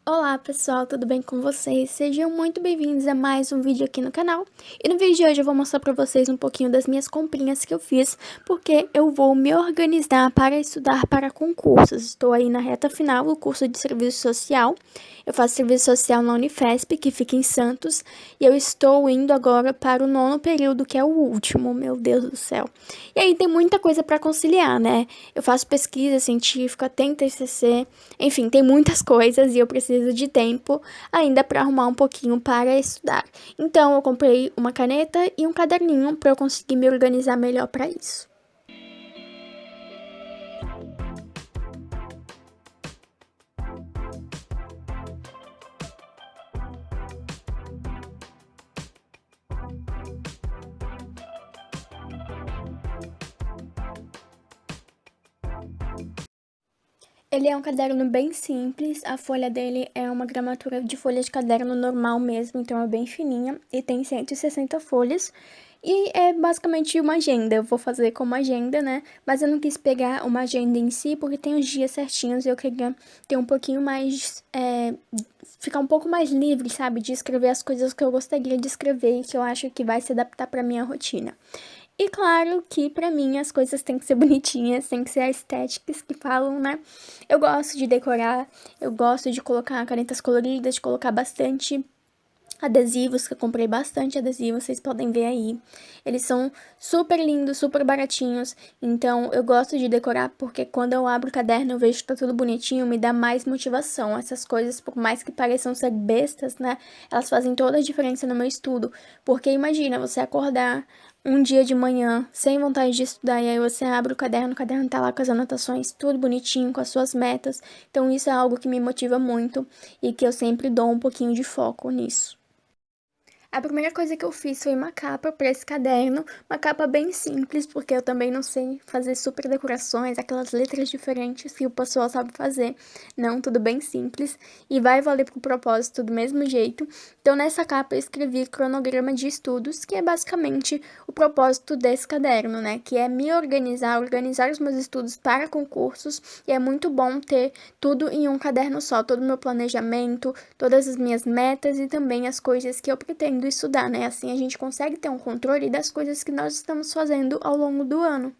Olá pessoal, tudo bem com vocês? Sejam muito bem-vindos a mais um vídeo aqui no canal. E no vídeo de hoje eu vou mostrar pra vocês um pouquinho das minhas comprinhas que eu fiz, porque eu vou me organizar para estudar para concursos. Estou aí na reta final do curso de serviço social. Eu faço serviço social na Unifesp, que fica em Santos, e eu estou indo agora para o 9º período, que é o último, meu Deus do céu. E aí tem muita coisa para conciliar, né? Eu faço pesquisa científica, tenho TCC, enfim, tem muitas coisas e eu preciso de tempo ainda para arrumar um pouquinho para estudar. Então, eu comprei uma caneta e um caderninho para eu conseguir me organizar melhor para isso. Ele é um caderno bem simples, a folha dele é uma gramatura de folha de caderno normal mesmo, então é bem fininha e tem 160 folhas. E é basicamente uma agenda, eu vou fazer como agenda, né? Mas eu não quis pegar uma agenda em si, porque tem os dias certinhos e eu queria ter um pouquinho mais, ficar um pouco mais livre, sabe? De escrever as coisas que eu gostaria de escrever e que eu acho que vai se adaptar pra minha rotina. E claro que pra mim as coisas têm que ser bonitinhas, têm que ser estéticas que falam, né? Eu gosto de decorar, eu gosto de colocar canetas coloridas, de colocar bastante adesivos, que eu comprei bastante adesivos, vocês podem ver aí. Eles são super lindos, super baratinhos, então eu gosto de decorar porque quando eu abro o caderno eu vejo que tá tudo bonitinho, me dá mais motivação. Essas coisas, por mais que pareçam ser bestas, né, elas fazem toda a diferença no meu estudo, porque imagina você acordar um dia de manhã sem vontade de estudar e aí você abre o caderno tá lá com as anotações, tudo bonitinho, com as suas metas, então isso é algo que me motiva muito e que eu sempre dou um pouquinho de foco nisso. A primeira coisa que eu fiz foi uma capa para esse caderno, uma capa bem simples, porque eu também não sei fazer super decorações, aquelas letras diferentes que o pessoal sabe fazer. Não, tudo bem simples e vai valer pro propósito do mesmo jeito. Então, nessa capa eu escrevi cronograma de estudos, que é basicamente o propósito desse caderno, né? Que é me organizar, organizar os meus estudos para concursos, e é muito bom ter tudo em um caderno só, todo o meu planejamento, todas as minhas metas e também as coisas que eu pretendo estudar, né? Assim a gente consegue ter um controle das coisas que nós estamos fazendo ao longo do ano.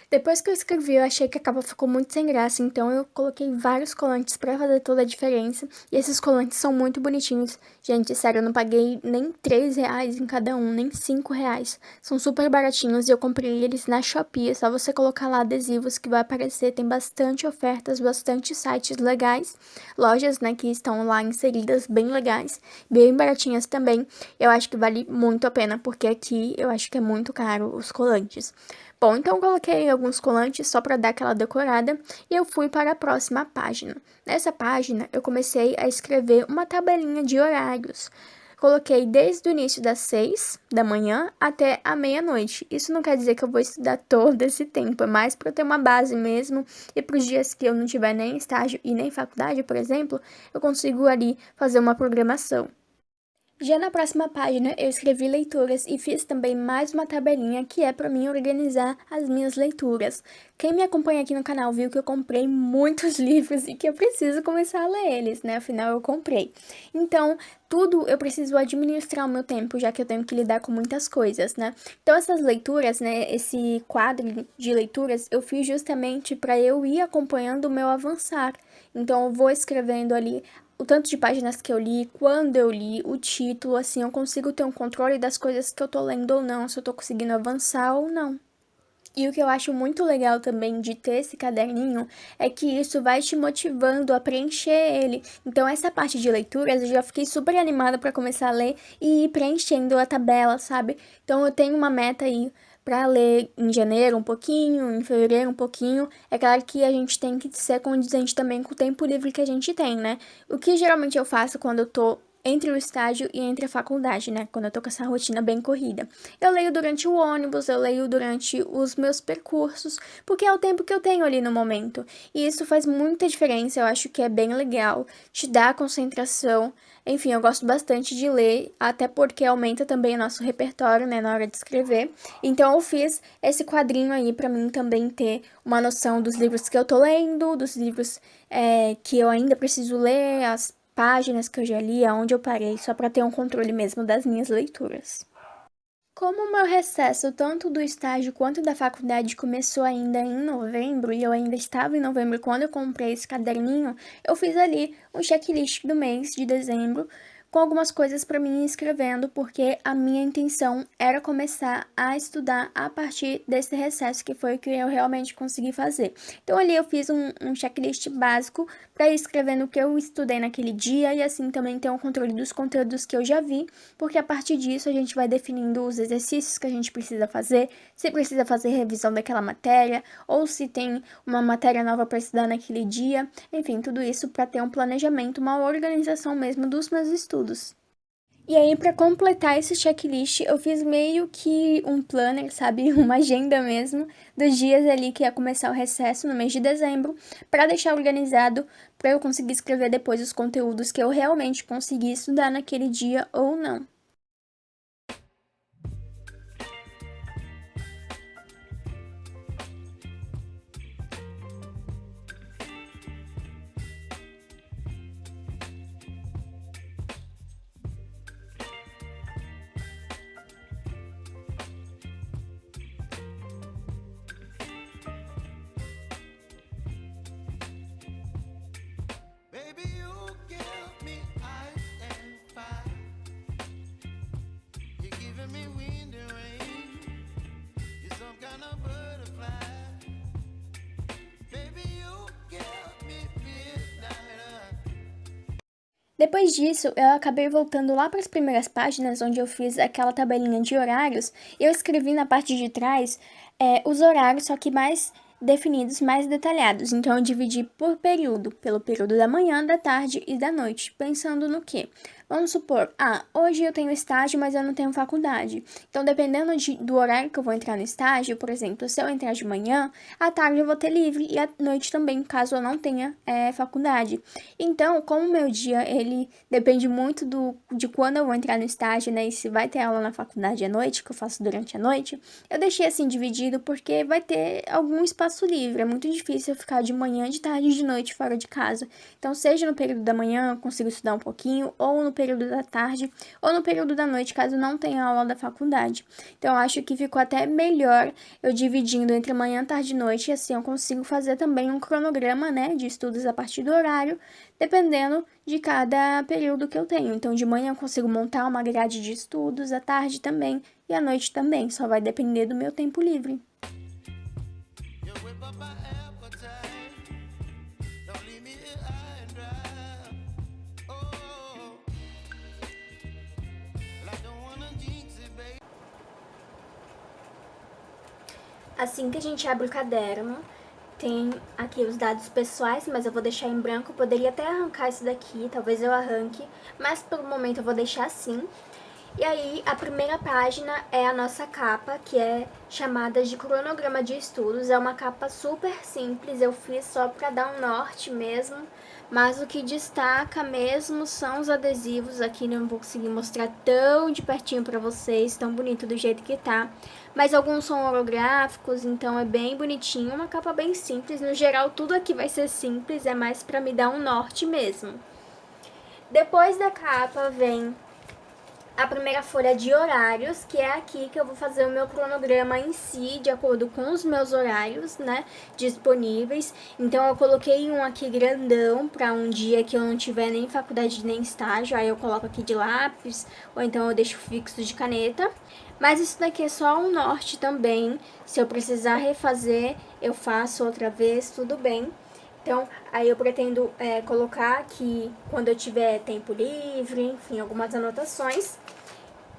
Depois que eu escrevi, eu achei que a capa ficou muito sem graça, então eu coloquei vários colantes pra fazer toda a diferença. E esses colantes são muito bonitinhos. Gente, sério, eu não paguei nem R$ 3 em cada um, nem R$ 5. São super baratinhos e eu comprei eles na Shopee. É só você colocar lá adesivos que vai aparecer. Tem bastante ofertas, bastante sites legais. Lojas, né, que estão lá inseridas, bem legais, bem baratinhas também. Eu acho que vale muito a pena, porque aqui eu acho que é muito caro os colantes. Bom, então eu coloquei alguns colantes só para dar aquela decorada e eu fui para a próxima página. Nessa página, eu comecei a escrever uma tabelinha de horários. Coloquei desde o início das 6 da manhã até a meia-noite. Isso não quer dizer que eu vou estudar todo esse tempo, é mais para eu ter uma base mesmo. E para os dias que eu não tiver nem estágio e nem faculdade, por exemplo, eu consigo ali fazer uma programação. Já na próxima página, eu escrevi leituras e fiz também mais uma tabelinha que é para mim organizar as minhas leituras. Quem me acompanha aqui no canal viu que eu comprei muitos livros e que eu preciso começar a ler eles, né? Afinal, eu comprei. Então, tudo eu preciso administrar o meu tempo, já que eu tenho que lidar com muitas coisas, né? Então, essas leituras, né? Esse quadro de leituras, eu fiz justamente para eu ir acompanhando o meu avançar. Então, eu vou escrevendo ali o tanto de páginas que eu li, quando eu li, o título, assim, eu consigo ter um controle das coisas que eu tô lendo ou não, se eu tô conseguindo avançar ou não. E o que eu acho muito legal também de ter esse caderninho é que isso vai te motivando a preencher ele. Então, essa parte de leituras eu já fiquei super animada para começar a ler e ir preenchendo a tabela, sabe? Então, eu tenho uma meta aí para ler em janeiro um pouquinho, em fevereiro um pouquinho. É claro que a gente tem que ser condizente também com o tempo livre que a gente tem, né? O que geralmente eu faço quando eu tô entre o estágio e entre a faculdade, né? Quando eu tô com essa rotina bem corrida. Eu leio durante o ônibus, eu leio durante os meus percursos, porque é o tempo que eu tenho ali no momento. E isso faz muita diferença, eu acho que é bem legal, te dá concentração. Enfim, eu gosto bastante de ler, até porque aumenta também o nosso repertório, né, na hora de escrever. Então eu fiz esse quadrinho aí pra mim também ter uma noção dos livros que eu tô lendo, dos livros que eu ainda preciso ler, as páginas que eu já li, aonde eu parei, só pra ter um controle mesmo das minhas leituras. Como o meu recesso, tanto do estágio quanto da faculdade, começou ainda em novembro, e eu ainda estava em novembro quando eu comprei esse caderninho, eu fiz ali um checklist do mês de dezembro, com algumas coisas para mim ir escrevendo, porque a minha intenção era começar a estudar a partir desse recesso, que foi o que eu realmente consegui fazer. Então ali eu fiz um checklist básico para ir escrevendo o que eu estudei naquele dia, e assim também ter um controle dos conteúdos que eu já vi, porque a partir disso a gente vai definindo os exercícios que a gente precisa fazer, se precisa fazer revisão daquela matéria, ou se tem uma matéria nova para estudar naquele dia, enfim, tudo isso para ter um planejamento, uma organização mesmo dos meus estudos. E aí, para completar esse checklist, eu fiz meio que um planner, sabe? Uma agenda mesmo, dos dias ali que ia começar o recesso no mês de dezembro, para deixar organizado, para eu conseguir escrever depois os conteúdos que eu realmente consegui estudar naquele dia ou não. Baby, you give me ice and fire. You're giving me wind and rain. You're some kind of butterfly. Baby, you give me midnight. Depois disso, eu acabei voltando lá para as primeiras páginas, onde eu fiz aquela tabelinha de horários, e eu escrevi na parte de trás os horários, só que mais definidos, mais detalhados. Então, eu dividi por período, pelo período da manhã, da tarde e da noite, pensando no quê? Vamos supor, hoje eu tenho estágio, mas eu não tenho faculdade. Então, dependendo do horário que eu vou entrar no estágio, por exemplo, se eu entrar de manhã, à tarde eu vou ter livre e à noite também, caso eu não tenha faculdade. Então, como o meu dia, ele depende muito de quando eu vou entrar no estágio, né, e se vai ter aula na faculdade à noite, que eu faço durante a noite, eu deixei assim dividido porque vai ter algum espaço livre. É muito difícil eu ficar de manhã, de tarde e de noite fora de casa. Então, seja no período da manhã, eu consigo estudar um pouquinho, ou no período da tarde, ou no período da noite, caso não tenha aula da faculdade. Então, eu acho que ficou até melhor eu dividindo entre manhã, tarde e noite, e assim eu consigo fazer também um cronograma, né, de estudos a partir do horário, dependendo de cada período que eu tenho. Então, de manhã eu consigo montar uma grade de estudos, à tarde também, e à noite também, só vai depender do meu tempo livre. You whip up my appetite. Don't leave me here high and dry. Oh, well, I don't wanna jinx it, baby. Assim que a gente abre o caderno, tem aqui os dados pessoais, mas eu vou deixar em branco. Eu poderia até arrancar isso daqui, talvez eu arranque, mas por momento eu vou deixar assim. E aí, a primeira página é a nossa capa, que é chamada de cronograma de estudos. É uma capa super simples, eu fiz só para dar um norte mesmo, mas o que destaca mesmo são os adesivos. Aqui não vou conseguir mostrar tão de pertinho para vocês, tão bonito do jeito que tá, mas alguns são holográficos, então é bem bonitinho, uma capa bem simples. No geral, tudo aqui vai ser simples, é mais para me dar um norte mesmo. Depois da capa vem a primeira folha de horários, que é aqui que eu vou fazer o meu cronograma em si, de acordo com os meus horários, né, disponíveis. Então, eu coloquei um aqui grandão para um dia que eu não tiver nem faculdade nem estágio, aí eu coloco aqui de lápis, ou então eu deixo fixo de caneta. Mas isso daqui é só um norte também, se eu precisar refazer, eu faço outra vez, tudo bem. Então, aí eu pretendo colocar aqui quando eu tiver tempo livre, enfim, algumas anotações.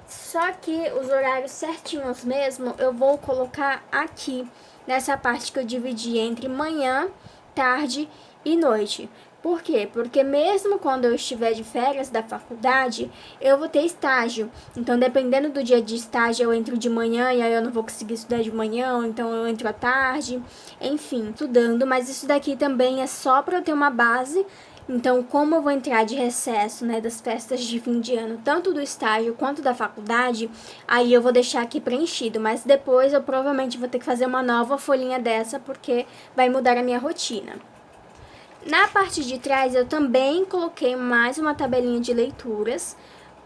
Só que os horários certinhos mesmo, eu vou colocar aqui, nessa parte que eu dividi entre manhã, tarde e noite. Por quê? Porque mesmo quando eu estiver de férias da faculdade, eu vou ter estágio. Então, dependendo do dia de estágio, eu entro de manhã e aí eu não vou conseguir estudar de manhã, ou então eu entro à tarde. Enfim, estudando. Mas isso daqui também é só para eu ter uma base. Então, como eu vou entrar de recesso, né, das festas de fim de ano, tanto do estágio quanto da faculdade, aí eu vou deixar aqui preenchido. Mas depois eu provavelmente vou ter que fazer uma nova folhinha dessa, porque vai mudar a minha rotina. Na parte de trás eu também coloquei mais uma tabelinha de leituras,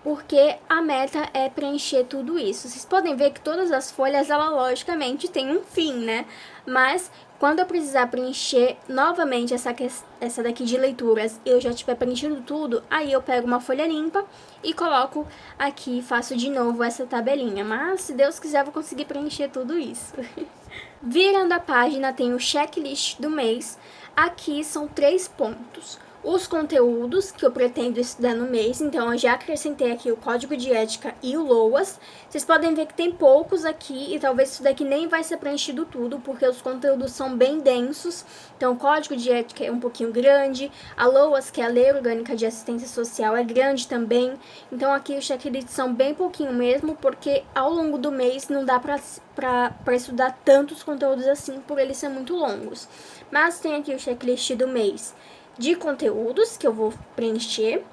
porque a meta é preencher tudo isso. Vocês podem ver que todas as folhas, ela logicamente tem um fim, né? Mas quando eu precisar preencher novamente essa daqui de leituras, eu já tiver preenchido tudo, aí eu pego uma folha limpa e coloco aqui, faço de novo essa tabelinha. Mas, se Deus quiser, eu vou conseguir preencher tudo isso. Virando a página, tem o checklist do mês. Aqui são 3 pontos. Os conteúdos que eu pretendo estudar no mês, então eu já acrescentei aqui o código de ética e o LOAS. Vocês podem ver que tem poucos aqui e talvez isso daqui nem vai ser preenchido tudo, porque os conteúdos são bem densos. Então o código de ética é um pouquinho grande, a LOAS, que é a Lei Orgânica de Assistência Social, é grande também. Então aqui os checklists são bem pouquinho mesmo, porque ao longo do mês não dá para estudar tantos conteúdos assim, por eles serem muito longos. Mas tem aqui o checklist do mês de conteúdos, que eu vou preencher,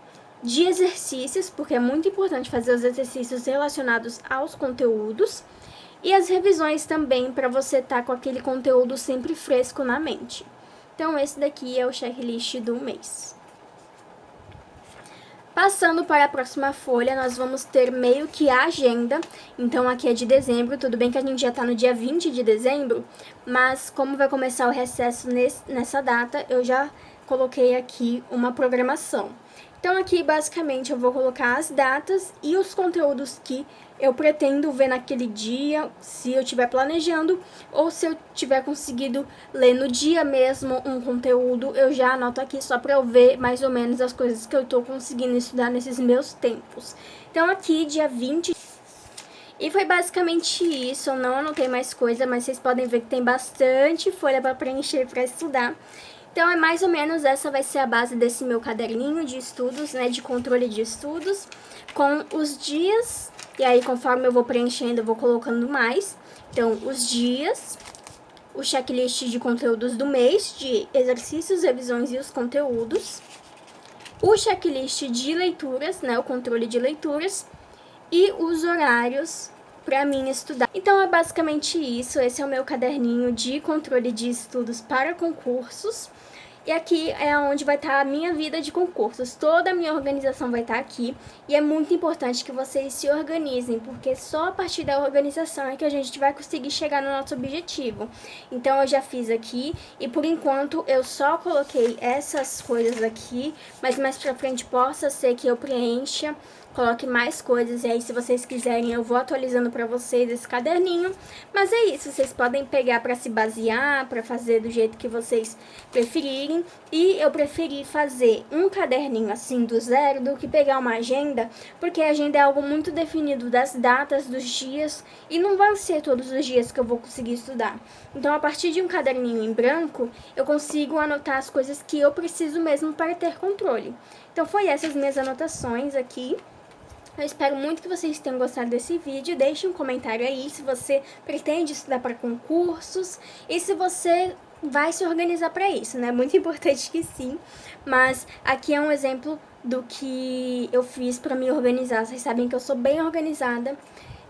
de exercícios, porque é muito importante fazer os exercícios relacionados aos conteúdos, e as revisões também, para você estar com aquele conteúdo sempre fresco na mente. Então, esse daqui é o checklist do mês. Passando para a próxima folha, nós vamos ter meio que a agenda. Então, aqui é de dezembro. Tudo bem que a gente já está no dia 20 de dezembro, mas como vai começar o recesso nessa data, eu já coloquei aqui uma programação. Então, aqui, basicamente, eu vou colocar as datas e os conteúdos que eu pretendo ver naquele dia, se eu estiver planejando, ou se eu tiver conseguido ler no dia mesmo um conteúdo, eu já anoto aqui só para eu ver mais ou menos as coisas que eu estou conseguindo estudar nesses meus tempos. Então, aqui, dia 20... E foi basicamente isso, eu não anotei mais coisa, mas vocês podem ver que tem bastante folha para preencher para estudar. Então, é mais ou menos essa vai ser a base desse meu caderninho de estudos, né, de controle de estudos, com os dias, e aí conforme eu vou preenchendo, eu vou colocando mais. Então, os dias, o checklist de conteúdos do mês, de exercícios, revisões e os conteúdos, o checklist de leituras, né, o controle de leituras, e os horários para mim estudar. Então, é basicamente isso. Esse é o meu caderninho de controle de estudos para concursos. E aqui é onde vai estar a minha vida de concursos. Toda a minha organização vai estar aqui. E é muito importante que vocês se organizem, porque só a partir da organização é que a gente vai conseguir chegar no nosso objetivo. Então, eu já fiz aqui. E por enquanto, eu só coloquei essas coisas aqui. Mas mais pra frente possa ser que eu preencha, coloque mais coisas, e aí se vocês quiserem eu vou atualizando para vocês esse caderninho. Mas é isso, vocês podem pegar para se basear, para fazer do jeito que vocês preferirem. E eu preferi fazer um caderninho assim do zero do que pegar uma agenda, porque a agenda é algo muito definido das datas, dos dias, e não vão ser todos os dias que eu vou conseguir estudar. Então, a partir de um caderninho em branco, eu consigo anotar as coisas que eu preciso mesmo para ter controle. Então, foi essas minhas anotações aqui. Eu espero muito que vocês tenham gostado desse vídeo. Deixe um comentário aí se você pretende estudar para concursos e se você vai se organizar para isso, né? Muito importante que sim, mas aqui é um exemplo do que eu fiz para me organizar. Vocês sabem que eu sou bem organizada,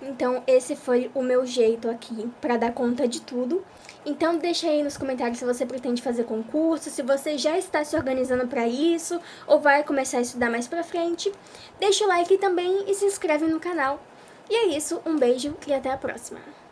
então esse foi o meu jeito aqui para dar conta de tudo. Então deixa aí nos comentários se você pretende fazer concurso, se você já está se organizando para isso ou vai começar a estudar mais pra frente. Deixa o like também e se inscreve no canal. E é isso, um beijo e até a próxima!